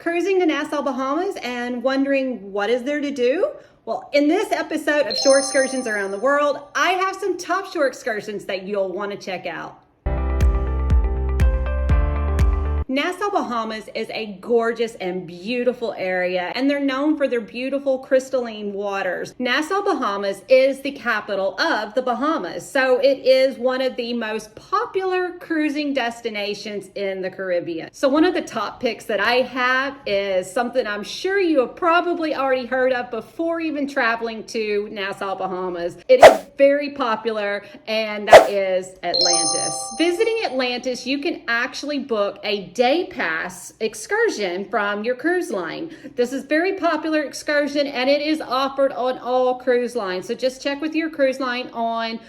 cruising to Nassau, Bahamas and wondering what is there to do? Well, in this episode of Shore Excursions Around the World, I have some top shore excursions that you'll want to check out. Nassau, Bahamas is a gorgeous and beautiful area, and they're known for their beautiful crystalline waters. Nassau, Bahamas is the capital of the Bahamas, so it is one of the most popular cruising destinations in the Caribbean. So one of the top picks that I have is something I'm sure you have probably already heard of before even traveling to Nassau, Bahamas. It is very popular, and that is Atlantis. Visiting Atlantis, you can actually book a day pass excursion from your cruise line. This is very popular excursion and it is offered on all cruise lines. So just check with your cruise line on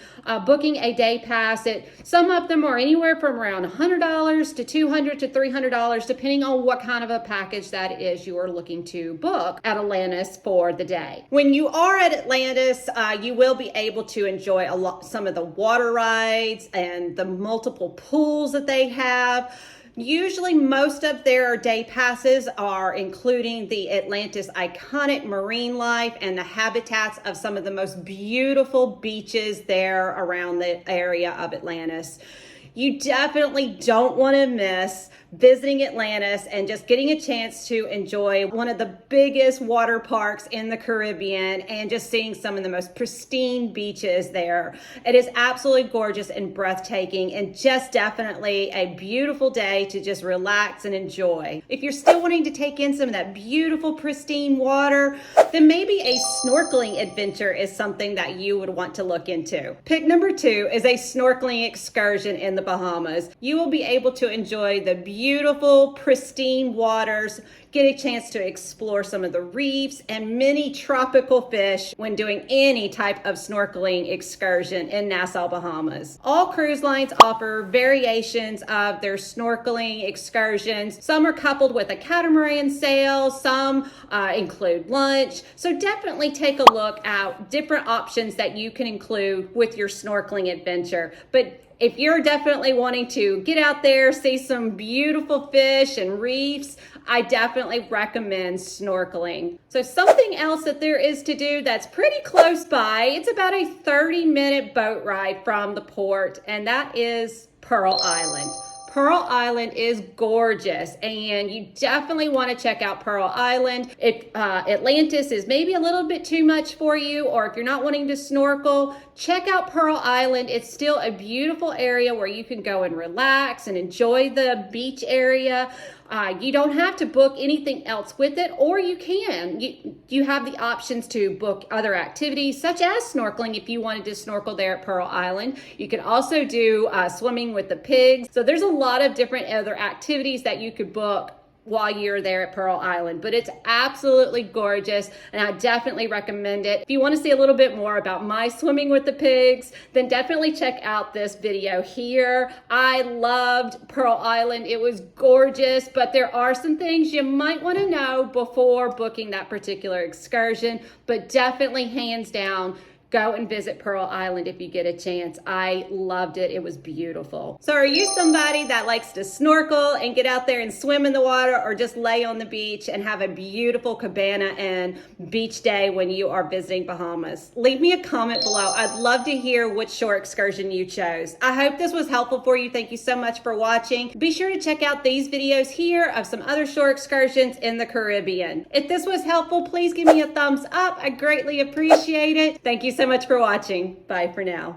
booking a day pass. Some of them are anywhere from around $100 to $200 to $300 depending on what kind of a package that is you are looking to book at Atlantis for the day. When you are at Atlantis, you will be able to enjoy some of the water rides and the multiple pools that they have. Usually most of their day passes are including the Atlantis iconic marine life and the habitats of some of the most beautiful beaches there around the area of Atlantis. You definitely don't want to miss visiting Atlantis and just getting a chance to enjoy one of the biggest water parks in the Caribbean and just seeing some of the most pristine beaches there. It is absolutely gorgeous and breathtaking and just definitely a beautiful day to just relax and enjoy. If you're still wanting to take in some of that beautiful pristine water, then maybe a snorkeling adventure is something that you would want to look into. Pick number 2 is a snorkeling excursion in the Bahamas. You will be able to enjoy the beautiful, pristine waters, get a chance to explore some of the reefs and many tropical fish when doing any type of snorkeling excursion in Nassau, Bahamas. All cruise lines offer variations of their snorkeling excursions. Some are coupled with a catamaran sail, some include lunch. So definitely take a look at different options that you can include with your snorkeling adventure. But if you're definitely wanting to get out there, see some beautiful fish and reefs, I definitely recommend snorkeling. So something else that there is to do that's pretty close by, it's about a 30-minute boat ride from the port, and that is Pearl Island. Pearl Island is gorgeous and you definitely want to check out Pearl Island. If Atlantis is maybe a little bit too much for you, or if you're not wanting to snorkel, check out Pearl Island. It's still a beautiful area where you can go and relax and enjoy the beach area. You don't have to book anything else with it, or you can. You have the options to book other activities such as snorkeling if you wanted to snorkel there at Pearl Island. You can also do swimming with the pigs. So there's a lot of different other activities that you could book while you're there at Pearl Island, but it's absolutely gorgeous and I definitely recommend it. If you want to see a little bit more about my swimming with the pigs, then definitely check out this video here. I loved Pearl Island. It was gorgeous, but there are some things you might want to know before booking that particular excursion, but definitely hands down, go and visit Pearl Island if you get a chance. I loved it. It was beautiful. So are you somebody that likes to snorkel and get out there and swim in the water, or just lay on the beach and have a beautiful cabana and beach day when you are visiting Bahamas? Leave me a comment below. I'd love to hear which shore excursion you chose. I hope this was helpful for you. Thank you so much for watching. Be sure to check out these videos here of some other shore excursions in the Caribbean. If this was helpful, please give me a thumbs up. I greatly appreciate it. Thank you so much for watching. Bye for now.